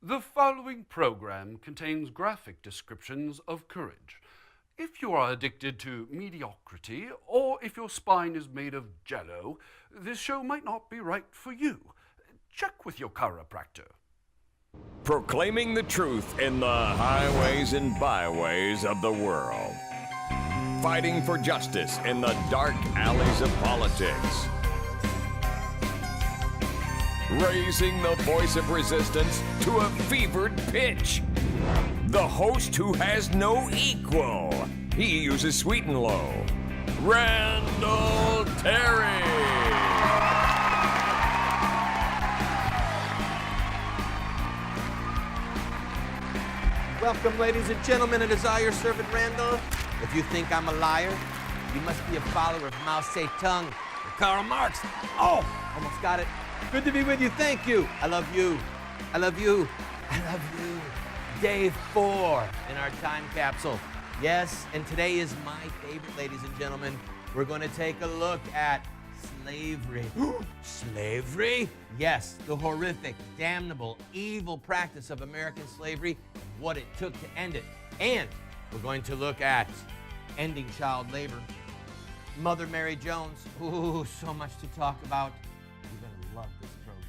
The following program contains graphic descriptions of courage. If you are addicted to mediocrity, or if your spine is made of jello, this show might not be right for you. Check with your chiropractor. Proclaiming the truth in the highways and byways of the world. Fighting for justice in the dark alleys of politics. Raising the voice of resistance to a fevered pitch. The host who has no equal. He uses sweet and low. Randall Terry. Welcome, ladies and gentlemen. It is I, your servant Randall. If you think I'm a liar, you must be a follower of Mao Zedong or Karl Marx. Oh, almost got it. Good to be with you. Thank you. I love you. I love you. I love you. Day 4 in our time capsule. Yes, and today is my favorite, ladies and gentlemen. We're going to take a look at slavery. Slavery? Yes, the horrific, damnable, evil practice of American slavery and what it took to end it. And we're going to look at ending child labor. Mother Mary Jones. Ooh, so much to talk about. You're going to love this program.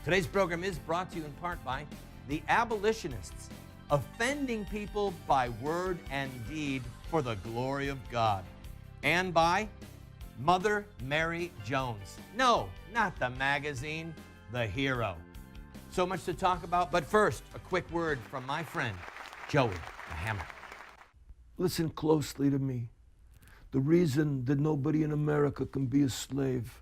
Today's program is brought to you in part by the abolitionists, offending people by word and deed for the glory of God, and by Mother Mary Jones. No, not the magazine, the hero. So much to talk about, but first, a quick word from my friend, Joey the Hammer. Listen closely to me. The reason that nobody in America can be a slave,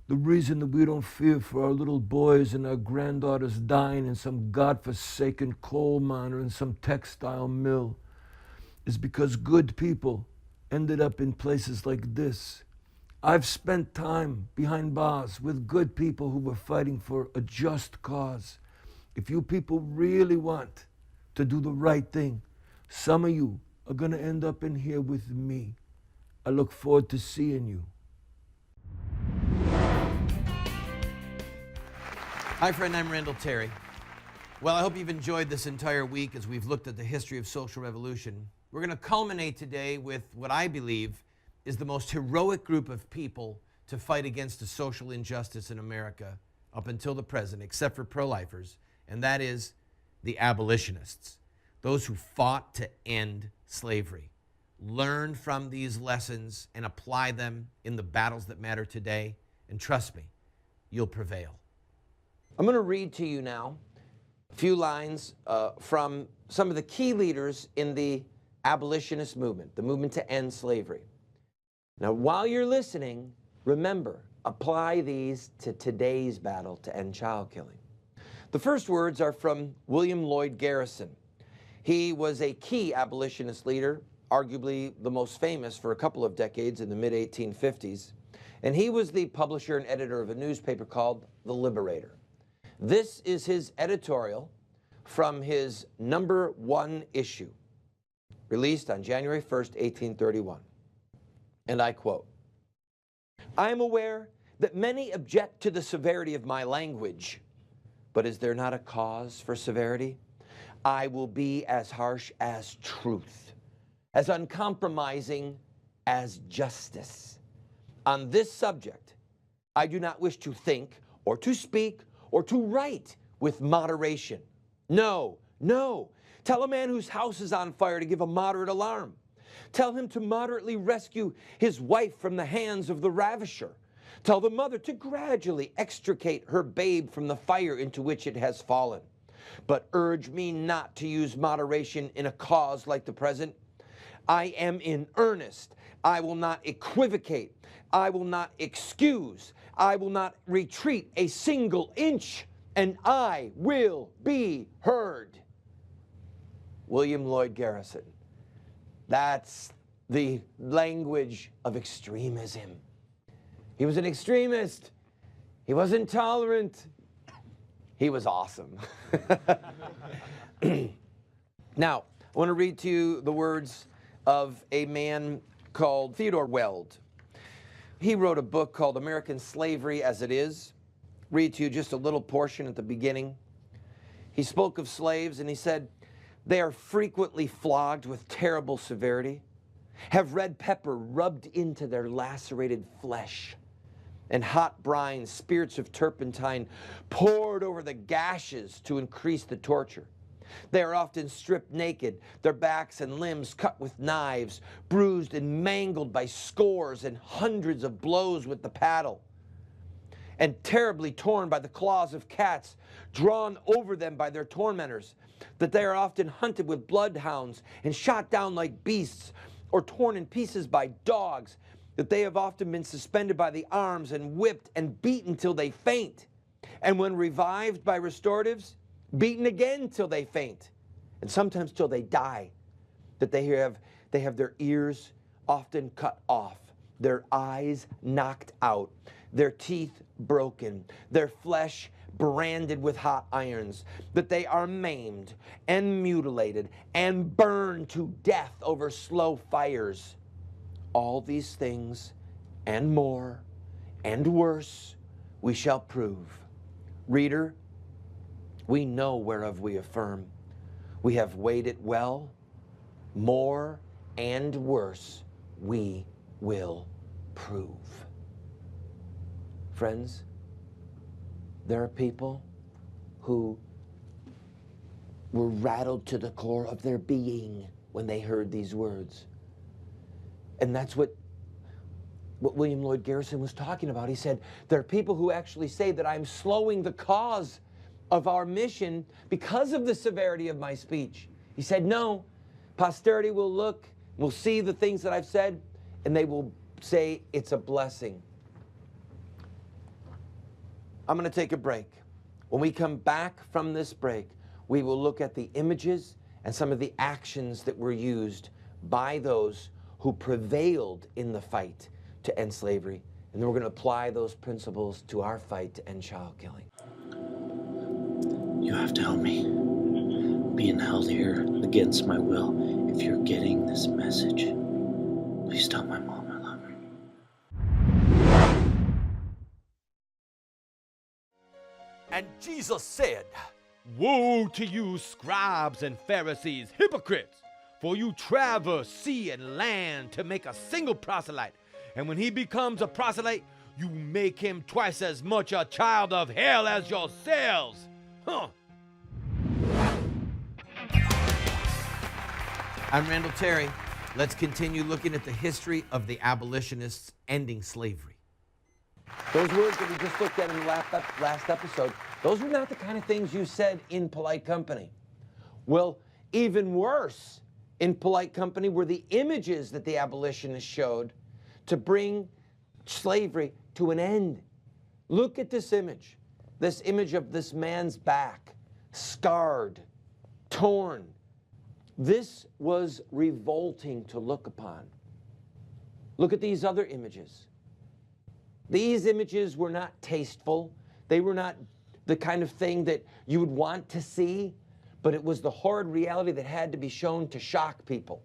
the reason that we don't fear for our little boys and our granddaughters dying in some godforsaken coal mine or in some textile mill, is because good people ended up in places like this. I've spent time behind bars with good people who were fighting for a just cause. If you people really want to do the right thing, some of you are going to end up in here with me. I look forward to seeing you. Hi, friend, I'm Randall Terry. Well, I hope you've enjoyed this entire week as we've looked at the history of social revolution. We're going to culminate today with what I believe is the most heroic group of people to fight against the social injustice in America up until the present, except for pro-lifers, and that is the abolitionists, those who fought to end slavery. Learn from these lessons and apply them in the battles that matter today, and trust me, you'll prevail. I'm going to read to you now a few lines from some of the key leaders in the abolitionist movement, the movement to end slavery. Now, while you're listening, remember, apply these to today's battle to end child killing. The first words are from William Lloyd Garrison. He was a key abolitionist leader, arguably the most famous for a couple of decades in the mid-1850s, and he was the publisher and editor of a newspaper called The Liberator. This is his editorial from his #1 issue, released on January 1st, 1831. And I quote, "I am aware that many object to the severity of my language, but is there not a cause for severity? I will be as harsh as truth, as uncompromising as justice. On this subject, I do not wish to think or to speak or to write with moderation. No, no. Tell a man whose house is on fire to give a moderate alarm. Tell him to moderately rescue his wife from the hands of the ravisher. Tell the mother to gradually extricate her babe from the fire into which it has fallen. But urge me not to use moderation in a cause like the present. I am in earnest. I will not equivocate. I will not excuse. I will not retreat a single inch, and I will be heard." William Lloyd Garrison. That's the language of extremism. He was an extremist. He was intolerant. He was awesome. Now, I want to read to you the words of a man called Theodore Weld. He wrote a book called American Slavery as It Is. Read to you just a little portion at the beginning. He spoke of slaves and he said, they are frequently flogged with terrible severity, have red pepper rubbed into their lacerated flesh, and hot brine, spirits of turpentine poured over the gashes to increase the torture. They are often stripped naked, their backs and limbs cut with knives, bruised and mangled by scores and hundreds of blows with the paddle, and terribly torn by the claws of cats drawn over them by their tormentors, that they are often hunted with bloodhounds and shot down like beasts, or torn in pieces by dogs, that they have often been suspended by the arms and whipped and beaten till they faint, and when revived by restoratives, beaten again till they faint, and sometimes till they die, that they have their ears often cut off, their eyes knocked out, their teeth broken, their flesh branded with hot irons, that they are maimed and mutilated and burned to death over slow fires. All these things and more and worse we shall prove. Reader, we know whereof we affirm. We have weighed it well. More and worse we will prove. Friends, there are people who were rattled to the core of their being when they heard these words. And that's what William Lloyd Garrison was talking about. He said, there are people who actually say that I'm slowing the cause of our mission because of the severity of my speech. He said, no, posterity will look, will see the things that I've said, and they will say it's a blessing. I'm going to take a break. When we come back from this break, we will look at the images and some of the actions that were used by those who prevailed in the fight to end slavery. And then we're going to apply those principles to our fight to end child killing. You have to help me. Being held here against my will. If you're getting this message, please tell my mom I love her. And Jesus said, "Woe to you, scribes and Pharisees, hypocrites! For you traverse sea and land to make a single proselyte. And when he becomes a proselyte, you make him twice as much a child of hell as yourselves." Huh. I'm Randall Terry. Let's continue looking at the history of the abolitionists ending slavery. Those words that we just looked at in the last episode, those were not the kind of things you said in polite company. Well, even worse in polite company were the images that the abolitionists showed to bring slavery to an end. Look at this image of this man's back, scarred, torn. This was revolting to look upon. Look at these other images. These images were not tasteful. They were not the kind of thing that you would want to see, but it was the horrid reality that had to be shown to shock people.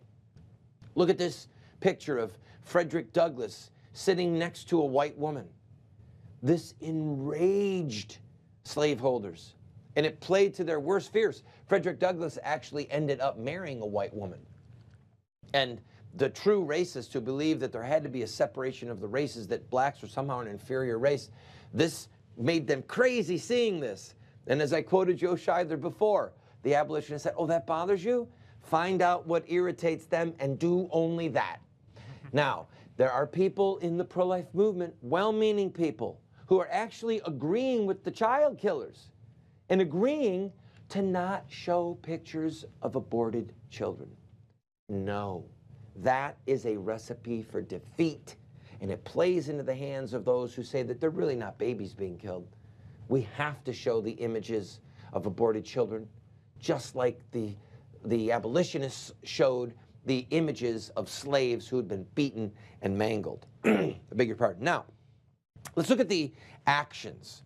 Look at this picture of Frederick Douglass sitting next to a white woman. This enraged slaveholders, and it played to their worst fears. Frederick Douglass actually ended up marrying a white woman. And the true racists who believed that there had to be a separation of the races, that blacks were somehow an inferior race, this made them crazy seeing this. And as I quoted Joe Scheidler before, the abolitionists said, "Oh, that bothers you? Find out what irritates them and do only that." Now, there are people in the pro-life movement, well-meaning people, who are actually agreeing with the child killers and agreeing to not show pictures of aborted children. No, that is a recipe for defeat, and it plays into the hands of those who say that they're really not babies being killed. We have to show the images of aborted children, just like the abolitionists showed the images of slaves who had been beaten and mangled. I beg your pardon. Now, let's look at the actions.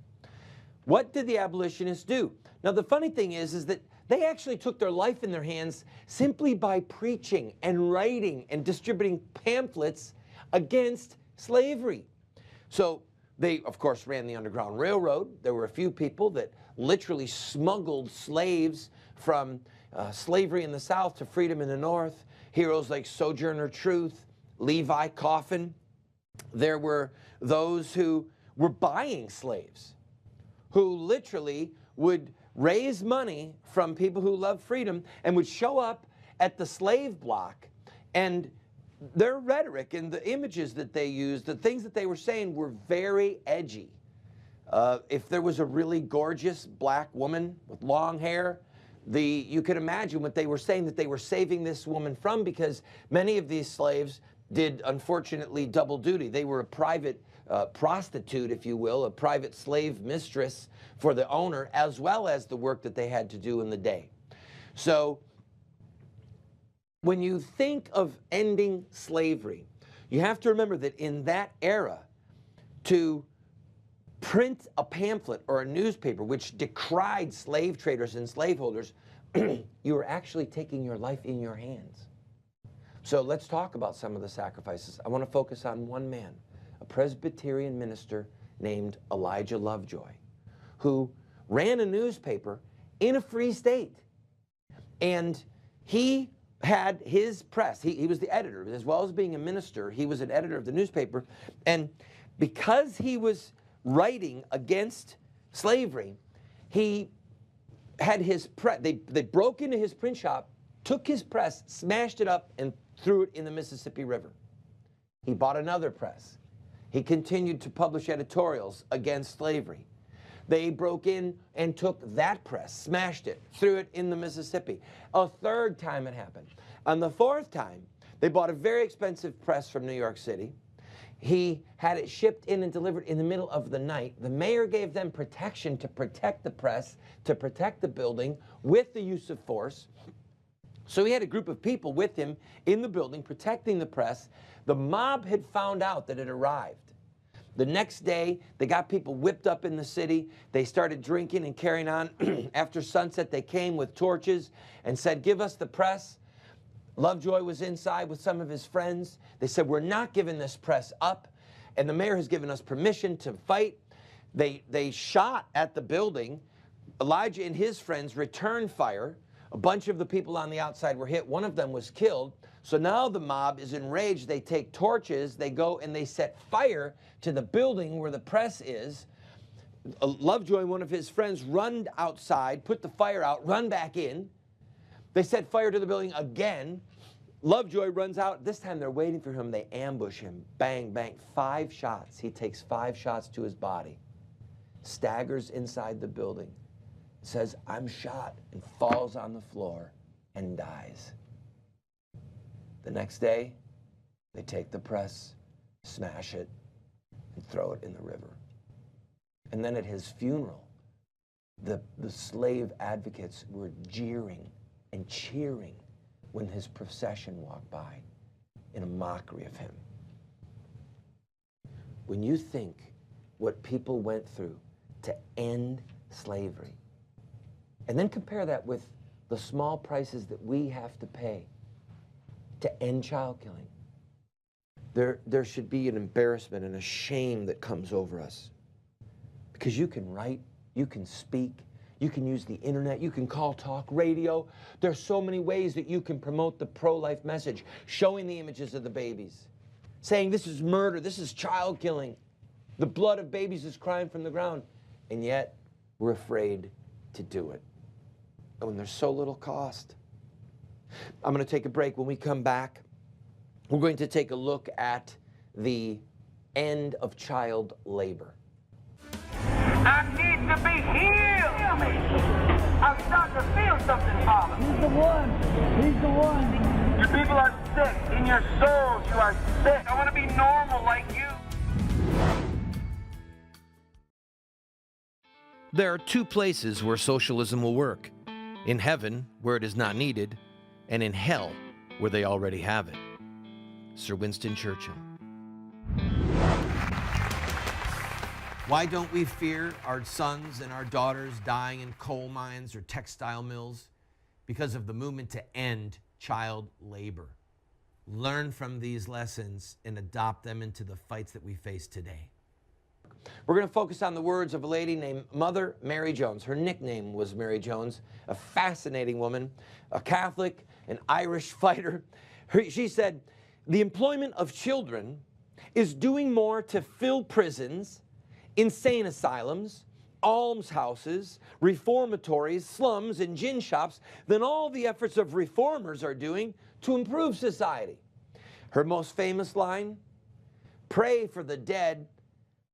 What did the abolitionists do? Now, the funny thing is that they actually took their life in their hands simply by preaching and writing and distributing pamphlets against slavery. So They, of course, ran the Underground Railroad. There were a few people that literally smuggled slaves from slavery in the South to freedom in the North. Heroes like Sojourner Truth, Levi Coffin. There were those who were buying slaves, who literally would raise money from people who loved freedom and would show up at the slave block, and their rhetoric and the images that they used, the things that they were saying were very edgy. If there was a really gorgeous black woman with long hair, you could imagine what they were saying that they were saving this woman from, because many of these slaves did, unfortunately, double duty. They were a private prostitute, if you will, a private slave mistress for the owner, as well as the work that they had to do in the day. So when you think of ending slavery, you have to remember that in that era, to print a pamphlet or a newspaper which decried slave traders and slaveholders, you were actually taking your life in your hands. So let's talk about some of the sacrifices. I want to focus on one man, a Presbyterian minister named Elijah Lovejoy, who ran a newspaper in a free state. And he had his press. He was the editor. As well as being a minister, he was an editor of the newspaper. And because he was writing against slavery, he had his press. They broke into his print shop, took his press, smashed it up, and threw it in the Mississippi River. He bought another press. He continued to publish editorials against slavery. They broke in and took that press, smashed it, threw it in the Mississippi. A third time it happened. On the fourth time, they bought a very expensive press from New York City. He had it shipped in and delivered in the middle of the night. The mayor gave them protection to protect the press, to protect the building with the use of force. So he had a group of people with him in the building protecting the press. The mob had found out that it arrived. The next day, they got people whipped up in the city. They started drinking and carrying on. After sunset, they came with torches and said, "Give us the press." Lovejoy was inside with some of his friends. They said, "We're not giving this press up, and the mayor has given us permission to fight." They shot at the building. Elijah and his friends returned fire. A bunch of the people on the outside were hit. One of them was killed. So now the mob is enraged. They take torches. They go and they set fire to the building where the press is. Lovejoy and one of his friends run outside, put the fire out, run back in. They set fire to the building again. Lovejoy runs out. This time they're waiting for him. They ambush him. Bang, bang. 5 shots. He takes 5 shots to his body. Staggers inside the building. Says, "I'm shot," and falls on the floor and dies. The next day, they take the press, smash it, and throw it in the river. And then at his funeral, the slave advocates were jeering and cheering when his procession walked by in a mockery of him. When you think what people went through to end slavery, and then compare that with the small prices that we have to pay to end child killing, there should be an embarrassment and a shame that comes over us. Because you can write, you can speak, you can use the internet, you can call talk radio. There's so many ways that you can promote the pro-life message, showing the images of the babies, saying this is murder, this is child killing, the blood of babies is crying from the ground, and yet we're afraid to do it. And when there's so little cost. I'm going to take a break. When we come back, we're going to take a look at the end of child labor. I need to be healed. Heal me. I'm starting to feel something, Father. He's the one. He's the one. Your people are sick. In your souls, you are sick. I want to be normal like you. There are 2 places where socialism will work. In heaven, where it is not needed, and in hell, where they already have it. Sir Winston Churchill. Why don't we fear our sons and our daughters dying in coal mines or textile mills? Because of the movement to end child labor. Learn from these lessons and adopt them into the fights that we face today. We're going to focus on the words of a lady named Mother Mary Jones. Her nickname was Mary Jones, a fascinating woman, a Catholic, an Irish fighter. She said, "The employment of children is doing more to fill prisons, insane asylums, almshouses, reformatories, slums, and gin shops than all the efforts of reformers are doing to improve society." Her most famous line, "Pray for the dead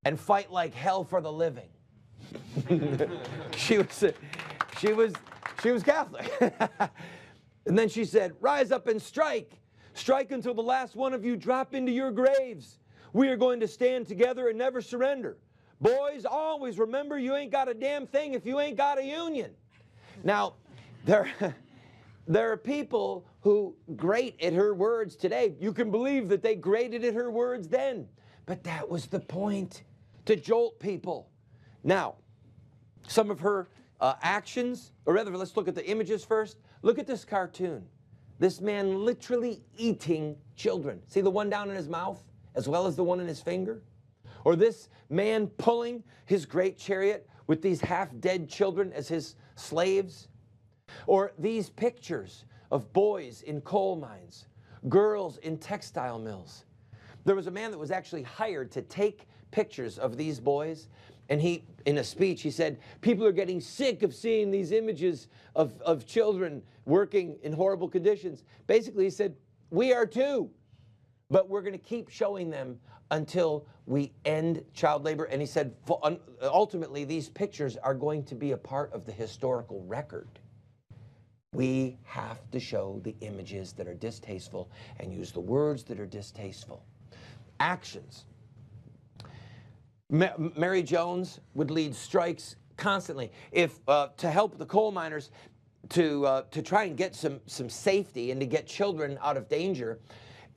and fight like hell for the living." she was Catholic. And then she said, "Rise up and strike. Strike until the last one of you drop into your graves. We are going to stand together and never surrender. Boys, always remember you ain't got a damn thing if you ain't got a union." Now, there are people who grate at her words today. You can believe that they grated at her words then. But that was the point, to jolt people. Now, some of her actions, or rather, let's look at the images first. Look at this cartoon. This man literally eating children. See the one down in his mouth, as well as the one in his finger? Or this man pulling his great chariot with these half-dead children as his slaves? Or these pictures of boys in coal mines, girls in textile mills. There was a man that was actually hired to take pictures of these boys, and he, in a speech, he said, "People are getting sick of seeing these images of children working in horrible conditions." Basically, he said, "We are too, but we're going to keep showing them until we end child labor." And he said, ultimately, these pictures are going to be a part of the historical record. We have to show the images that are distasteful and use the words that are distasteful. Actions. Mary Jones would lead strikes constantly to help the coal miners to try and get some safety and to get children out of danger.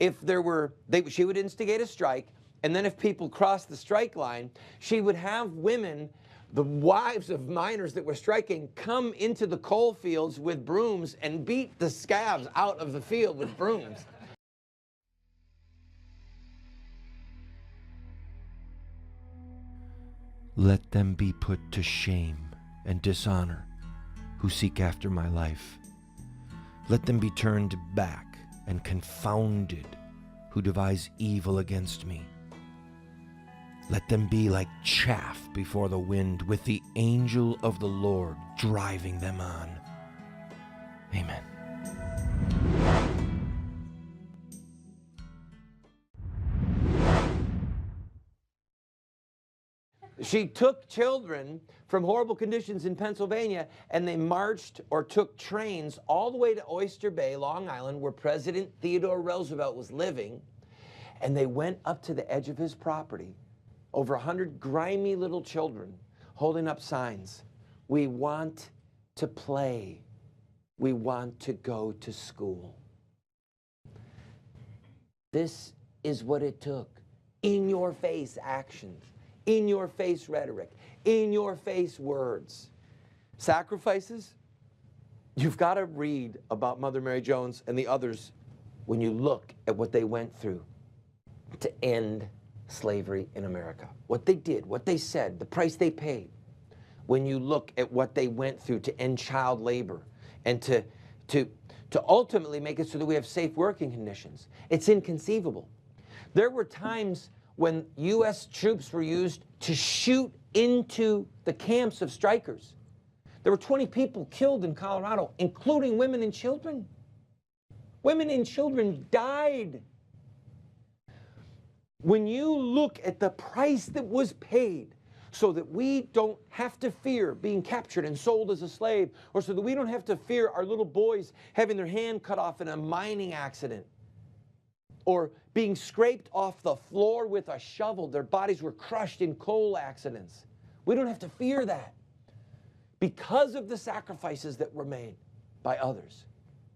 She would instigate a strike, and then if people crossed the strike line, she would have women, the wives of miners that were striking, come into the coal fields with brooms and beat the scabs out of the field with brooms. Let them be put to shame and dishonor who seek after my life. Let them be turned back and confounded who devise evil against me. Let them be like chaff before the wind, with the angel of the Lord driving them on. Amen. She took children from horrible conditions in Pennsylvania, and they marched or took trains all the way to Oyster Bay, Long Island, where President Theodore Roosevelt was living, and they went up to the edge of his property, over 100 grimy little children holding up signs. We want to play. We want to go to school. This is what it took. In-your-face actions. In-your-face rhetoric, in-your-face words. Sacrifices? You've got to read about Mother Mary Jones and the others when you look at what they went through to end slavery in America. What they did, what they said, the price they paid. When you look at what they went through to end child labor and to ultimately make it so that we have safe working conditions. It's inconceivable. There were times when U.S. troops were used to shoot into the camps of strikers. There were 20 people killed in Colorado, including women and children. Women and children died. When you look at the price that was paid so that we don't have to fear being captured and sold as a slave, or so that we don't have to fear our little boys having their hand cut off in a mining accident, or being scraped off the floor with a shovel, their bodies were crushed in coal accidents. We don't have to fear that because of the sacrifices that were made by others.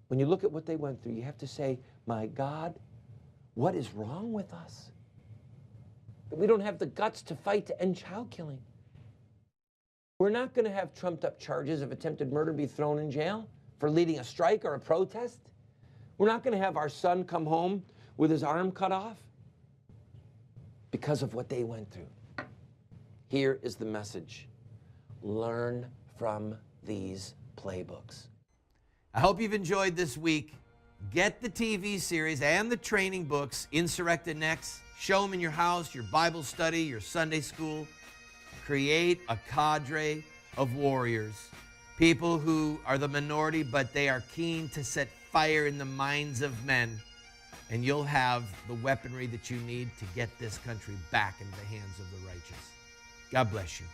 When you look at what they went through, you have to say, my God, what is wrong with us? That we don't have the guts to fight to end child killing. We're not going to have trumped up charges of attempted murder be thrown in jail for leading a strike or a protest. We're not going to have our son come home with his arm cut off because of what they went through. Here is the message. Learn from these playbooks. I hope you've enjoyed this week. Get the TV series and the training books, Insurrecta Next. Show them in your house, your Bible study, your Sunday school. Create a cadre of warriors. People who are the minority, but they are keen to set fire in the minds of men. And you'll have the weaponry that you need to get this country back into the hands of the righteous. God bless you.